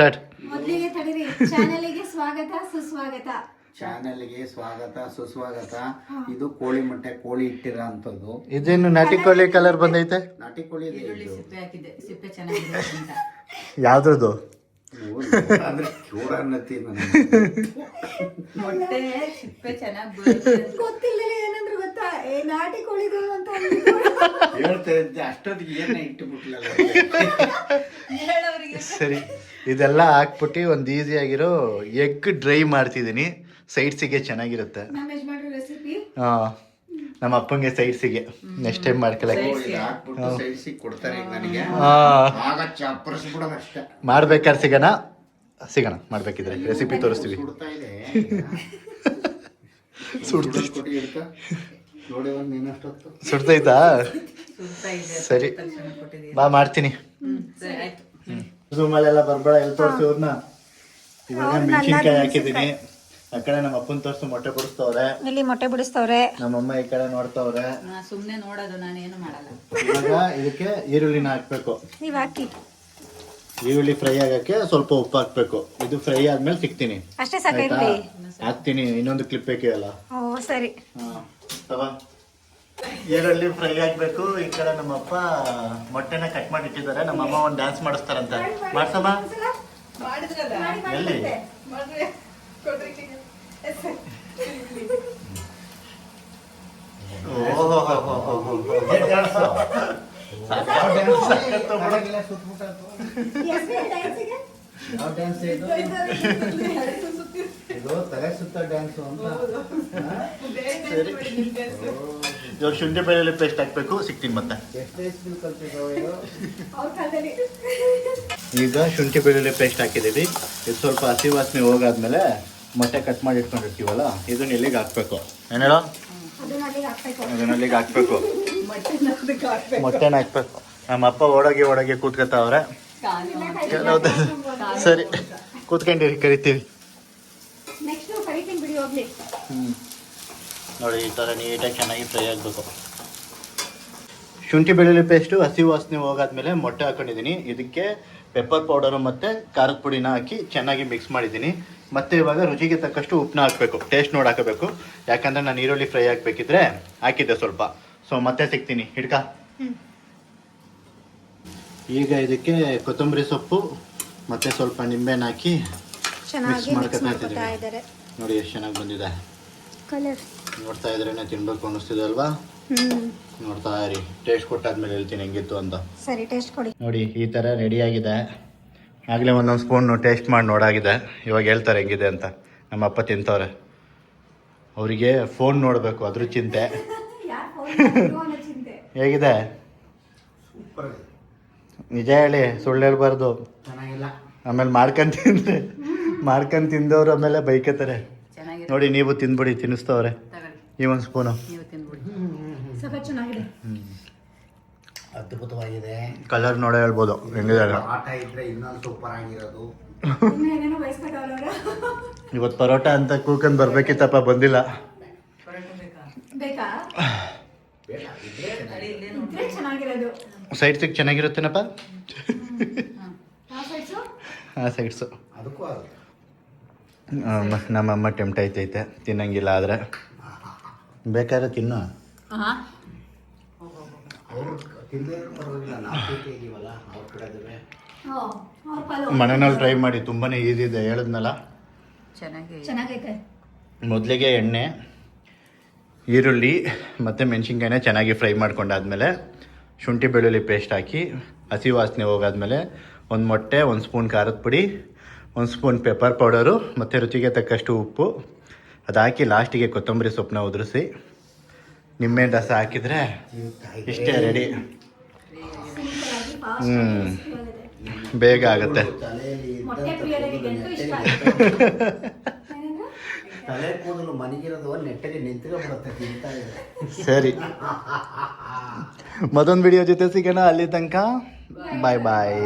Start. ಮೊದಲಿಗೆ ತಡೀರಿ, ಚಾನೆಲ್ಗೆ ಸ್ವಾಗತ ಸುಸ್ವಾಗತ. ಚಾನೆಲ್ಗೆ ಸ್ವಾಗತ ಸುಸ್ವಾಗತ. ಇದು ಕೋಳಿ ಮೊಟ್ಟೆ, ಕೋಳಿ ಇಟ್ಟಿರ ಅಂತದ್ದು. ಇದೇನು ನಾಟಿ ಕೋಳಿ ಕಲರ್ ಬಂದೈತೆ? ನಾಟಿ ಕೋಳಿ ಇದೆ ಇದು. ಸಿಪ್ಪೆ ಹಾಕಿದ್ದೆ, ಸಿಪ್ಪೆ ಚೆನ್ನಾಗಿದೆ ಅಂತ. ಯಾವ್ದ್ರದ್ದು? ಅಂದ್ರೆ ಕ್ಯೂರ ಅನ್ನತ್ತಿ ಮೊಟ್ಟೆ ಸಿಪ್ಪೆ ಚೆನ್ನಾಗಿ ಬರುತ್ತೆ. ಗೊತ್ತಿಲ್ಲ ಏನಂದ್ರೆ ಗೊತ್ತಾ, ನಾಟಿ ಕೋಳಿದು ಅಂತ ಹೇಳ್ತಾ ಇದ್ದೆ, ಅಷ್ಟೊತ್ತಿಗೆ ಏನ ಇಟ್ಟು ಬಿಟ್ಲಲ್ಲ. ಹೇಳೋರಿಗೆ ಸರಿ, ಇದೆಲ್ಲ ಹಾಕ್ಬಿಟ್ಟು ಒಂದು ಈಸಿ ಆಗಿರೋ ಎಗ್ ಡ್ರೈ ಮಾಡ್ತಿದ್ದೀನಿ. ಸೈಡ್ಸಿಗೆ ಚೆನ್ನಾಗಿರುತ್ತೆ. ನಮ್ಮ ಯಜಮಾನ್ರ ರೆಸಿಪಿ. ನಮ್ಮ ಅಪ್ಪಂಗೆ ಸೈಡ್ಸಿಗೆ ನೆಕ್ಸ್ಟ್ ಟೈಮ್ ಮಾಡ್ಕೊಳಕ್ಕೆ ಹಾಕ್ಬಿಟ್ಟು ಸೈಡ್ಸಿಗೆ ಕೊಡ್ತಾರೆ ಈಗ ನನಗೆ. ಆಗ ಚಪ್ಪರಿಸ್ಬಿಡೋದು ಅಷ್ಟೇ. ಮಾಡ್ಬೇಕಾದ್ರೆ ಸಿಗೋಣ ಮಾಡ್ಬೇಕಿದ್ರೆ ರೆಸಿಪಿ ತೋರಿಸ್ತೀವಿ. ಸುಡ್ತಾ ಇದೆ ಸುಡ್ತೈತೆ. ಕೊಟ್ಟು ಇಡ್ಕ ನೋಡಿ ಒಂದು ನೀನಷ್ಟೊತ್ತು ಸುಡ್ತೈತಾ? ಸುಡ್ತಾ ಇದೆ. ಸರಿ ತಕ್ಷಣ ಕೊಟ್ಟಿದ್ದೀನಿ. ಬಾ ಮಾಡ್ತೀನಿ. ಸರಿ ಆಯ್ತು. ಝೂಮಲ್ಲೆಲ್ಲ ಬರ್ಬೇಡ, ಎಲ್ಲಿ ತೋರಿಸಿ ಅವ್ರನ್ನ. ಇವಾಗ ಮೆಣಸಿನ್ಕಾಯಿ ಹಾಕಿದ್ದೀನಿ. ಆ ಕಡೆ ನಮ್ಮ ಅಪ್ಪನ ತೋರಿಸು ಮೊಟ್ಟೆ ಬಿಡಿಸ್ತವ್ರೆ. ಇಲ್ಲಿ ಮೊಟ್ಟೆ ಬಿಡಿಸ್ತವ್ರೆ. ನಮ್ಮಮ್ಮ ಈ ಕಡೆ ನೋಡ್ತವ್ರೆ. ನಾ ಸುಮ್ನೆ ನೋಡೋದು, ನಾನೇನು ಮಾಡಲ್ಲ. ಇವಾಗ ಇದಕ್ಕೆ ಈರುಳ್ಳಿನ ಹಾಕ್ಬೇಕು. ನೀವ್ ಹಾಕಿ. ಈರುಳ್ಳಿ ಫ್ರೈ ಆಗಕ್ಕೆ ಸ್ವಲ್ಪ ಉಪ್ಪು ಹಾಕ್ಬೇಕು. ಇದು ಫ್ರೈ ಆದ್ಮೇಲೆ ಸಿಗ್ತೀನಿ. ಅಷ್ಟೇ ಆಯ್ತಾ? ಸಾಕೈತಿ. ಹಾಕ್ತೀನಿ. ಇನ್ನೊಂದು ಕ್ಲಿಪ್ ಬೇಕಲ್ಲ. ಓ ಸರಿ. ಈರುಳ್ಳಿ ಫ್ರೈ ಆಗ್ಬೇಕು. ಈ ಕಡೆ ನಮ್ಮಪ್ಪ ಮೊಟ್ಟೆನ ಕಟ್ ಮಾಡಿ ಇಟ್ಟಿದ್ದಾರೆ. ನಮ್ಮಮ್ಮ ಒಂದು ಡ್ಯಾನ್ಸ್ ಮಾಡಿಸ್ತಾರಂತೆ. ಮಾಡ್ಸಮ್ಮ. ಎಲ್ಲಿ? ಯಾವ ಡ್ಯಾನ್ಸ್ ಇದು? ಇದು ತಲೆ ಸುತ್ತ ಡ್ಯಾನ್ಸ್ ಅಂತ. ಸರಿ, ಇವಾಗ ಶುಂಠಿ ಬೆಳ್ಳುಳ್ಳಿ ಪೇಸ್ಟ್ ಹಾಕ್ಬೇಕು. ಸಿಗ್ತೀನಿ ಮತ್ತೆ. ಎಷ್ಟು ವಯಸ್ಸಿಗೆ ಕಲ್ತಿದ್ದಾವ ಇದು? ಅವ್ರ ಕಾಲದಲ್ಲಿ ಈಗ ಶುಂಠಿ ಬೆಳ್ಳುಳ್ಳಿ ಪೇಸ್ಟ್ ಹಾಕಿದ್ದೀವಿ. ಇದು ಸ್ವಲ್ಪ ಹಸಿ ವಾಸನೆ ಹೋಗಾದ್ಮೇಲೆ ಮೊಟ್ಟೆ ಕಟ್ ಮಾಡಿ ಇಟ್ಕೊಂಡಿರ್ತೀವಲ್ಲ, ಇದನ್ನ ಇಲ್ಲಿಗೆ ಹಾಕ್ಬೇಕು. ಏನು ಹೇಳೋ? ಅದನ್ನ ಅಲ್ಲಿಗೆ ಹಾಕ್ಬೇಕು. ಅದನ್ನ ಅಲ್ಲಿಗೆ ಹಾಕ್ಬೇಕು. ಮೊಟ್ಟೆನ ಹಾಕ್ಬೇಕು. ನಮ್ಮ ಅಪ್ಪ ಓಡಾಗಿ ಕೂತ್ಕೊತಾವ್ರೆ. ಸರಿ, ಕೂತ್ಕೊಂಡಿರಿ, ಕರಿತೀವಿ. ನೆಕ್ಸ್ಟ್ ಕರಿತೀನಿ ಬಿಡಿ, ಹೋಗ್ಲಿ. ನೋಡಿ, ಈ ಥರ ನೀಟಾಗಿ ಚೆನ್ನಾಗಿ ಫ್ರೈ ಆಗಬೇಕು. ಶುಂಠಿ ಬೆಳ್ಳುಳ್ಳಿ ಪೇಸ್ಟು ಹಸಿ ವಾಸನೆ ಹೋಗಾದ್ಮೇಲೆ ಮೊಟ್ಟೆ ಹಾಕೊಂಡಿದ್ದೀನಿ. ಇದಕ್ಕೆ ಪೆಪ್ಪರ್ ಪೌಡರು ಮತ್ತು ಖಾರದ ಪುಡಿನ ಹಾಕಿ ಚೆನ್ನಾಗಿ ಮಿಕ್ಸ್ ಮಾಡಿದ್ದೀನಿ. ಮತ್ತು ಇವಾಗ ರುಚಿಗೆ ತಕ್ಕಷ್ಟು ಉಪ್ಪನ್ನ ಹಾಕಬೇಕು. ಟೇಸ್ಟ್ ನೋಡಿ ಹಾಕಬೇಕು. ಯಾಕಂದರೆ ನಾನು ಈರುಳ್ಳಿ ಫ್ರೈ ಹಾಕಬೇಕಿದ್ರೆ ಹಾಕಿದ್ದೆ ಸ್ವಲ್ಪ. ಸೊ ಮತ್ತೆ ಸಿಗ್ತೀನಿ, ಹಿಡ್ಕ. ಈಗ ಇದಕ್ಕೆ ಕೊತ್ತಂಬರಿ ಸೊಪ್ಪು ಮತ್ತು ಸ್ವಲ್ಪ ನಿಂಬೆನ ಹಾಕಿ ಮಿಕ್ಸ್ ಮಾಡ್ಕೊತಾ ಇದ್ದಾರೆ. ನೋಡಿ ಎಷ್ಟು ಚೆನ್ನಾಗಿ ಬಂದಿದೆ. ಕಲರ್ ನೋಡ್ತಾ ಇದ್ರೇನೆ ತಿನ್ಬೇಕು ಅನ್ನಿಸ್ತಿದೆ ಅಲ್ವಾ? ನೋಡ್ತಾ ಇರಿ. ಟೇಸ್ಟ್ ಕೊಟ್ಟಾದ್ಮೇಲೆ ಹೇಳ್ತೀನಿ ಹೆಂಗಿತ್ತು ಅಂತ. ಸರಿ, ಟೇಸ್ಟ್ ಕೊಡಿ. ನೋಡಿ, ಈ ಥರ ರೆಡಿಯಾಗಿದೆ. ಆಗಲೇ ಒಂದೊಂದು ಸ್ಪೂನು ಟೇಸ್ಟ್ ಮಾಡಿ ನೋಡಾಗಿದೆ. ಇವಾಗ ಹೇಳ್ತಾರೆ ಹೆಂಗಿದೆ ಅಂತ. ನಮ್ಮ ಅಪ್ಪ ತಿಂತವ್ರೆ. ಅವರಿಗೆ ಫೋನ್ ನೋಡಬೇಕು, ಅದ್ರ ಚಿಂತೆ. ಹೇಗಿದೆ? ನಿಜ ಹೇಳಿ, ಸುಳ್ಳು ಹೇಳ್ಬಾರ್ದು. ಚೆನ್ನಾಗಿಲ್ಲ. ಆಮೇಲೆ ಮಾಡ್ಕೊಂಡು ತಿಂದವ್ರು ಆಮೇಲೆ ಬೈಕತ್ತಾರೆ. ಚೆನ್ನಾಗಿದೆ. ನೋಡಿ, ನೀವು ತಿಂದ್ಬಿಡಿ, ತಿನ್ನಿಸ್ತವ್ರೆ. ತಗೊಳ್ಳಿ, ಈ ಒಂದು ಸ್ಪೂನು. ನೀವು ತಿನ್ಬಿಡಿ. ಸ್ವಲ್ಪ ಚೆನ್ನಾಗಿದೆ. ಅದ್ಭುತವಾಗಿದೆ. ಕಲರ್ ನೋಡೇ ಹೇಳ್ಬೋದು ಹೆಂಗಿದೆ. ಆಟ ಇದ್ರೆ ಇನ್ನೊಂದು ಸೂಪರ್ ಆಗಿರೋದು. ಏನೇನೋ ಬಯಸ್ಕೊಟ್ಟವ್ರ. ಇವತ್ತು ಪರೋಟ ಅಂತ ಕೂಕೊಂಡ್ ಬರ್ಬೇಕಿತ್ತಪ್ಪ, ಬಂದಿಲ್ಲ. ಬೇಕಾ? ಬೇಡ, ಇದ್ರೆ ತಡಿ, ಇಲ್ಲೇ ಇದ್ರೆ ಚೆನ್ನಾಗಿರೋದು. ಸೈಡ್ಸಿಗೆ ಚೆನ್ನಾಗಿರುತ್ತೇನಪ್ಪ? ಯಾವ ಸೈಡ್ಸು? ಹಾಂ, ಸೈಡ್ಸು. ಅದಕ್ಕೂ ಆಗುತ್ತೆ. ನಮ್ಮಮ್ಮ ಟೆಂಪ್ಟ್ ಐತೈತೆ, ತಿನ್ನಂಗಿಲ್ಲ ಆದರೆ. ಬೇಕಾದ್ರೆ ತಿನ್ನು. ಹಾಂ, ಅವ್ರು ತಿಂದಿರೋ ಪರವಾಗಿಲ್ಲ, ನಾವು ತಿಂತೀವಲ್ಲ ಅವ್ರ ಕಡೆ. ಅವ್ರ ಪಾಲು ಮನೆಯಲ್ಲಿ ಟ್ರೈ ಮಾಡಿ, ತುಂಬಾ ಈಸಿ ಇದೆ. ಹೇಳಿದ್ನಲ್ಲ, ಚೆನ್ನಾಗೈತೆ. ಮೊದಲಿಗೆ ಎಣ್ಣೆ, ಈರುಳ್ಳಿ ಮತ್ತು ಮೆಣಸಿನ್ಕಾಯಿನ ಚೆನ್ನಾಗಿ ಫ್ರೈ ಮಾಡ್ಕೊಂಡಾದ್ಮೇಲೆ ಶುಂಠಿ ಬೆಳ್ಳುಳ್ಳಿ ಪೇಸ್ಟ್ ಹಾಕಿ ಹಸಿ ವಾಸನೆ ಹೋಗಾದ್ಮೇಲೆ ಒಂದು ಮೊಟ್ಟೆ, ಒಂದು ಸ್ಪೂನ್ ಖಾರದ ಪುಡಿ, ಒಂದು ಸ್ಪೂನ್ ಪೆಪ್ಪರ್ ಪೌಡರು ಮತ್ತು ರುಚಿಗೆ ತಕ್ಕಷ್ಟು ಉಪ್ಪು ಅದು ಹಾಕಿ ಲಾಸ್ಟಿಗೆ ಕೊತ್ತಂಬರಿ ಸೊಪ್ಪನ್ನ ಉದುರಿಸಿ ನಿಂಬೆಹಣ್ಣು ರಸ ಹಾಕಿದರೆ ಇಷ್ಟೇ ರೆಡಿ. ಬೇಗ ಆಗುತ್ತೆ. ಮೊಟ್ಟೆ ಪ್ರಿಯರಿಗೆ ಇಷ್ಟ. ತಲೆ ಕೂದಲು ಮನೆಗಿರೋದು ನೆಟ್ಟಗೆ ನಿಂತ್ಕೊಂಡ್ಬಿಡುತ್ತೆ, ತಿಂತಾ ಇದೆ. ಸರಿ, ಮತ್ತೊಂದು ವಿಡಿಯೋ ಜೊತೆ ಸಿಗೋಣ. ಅಲ್ಲಿ ತನಕ ಬಾಯ್ ಬಾಯ್.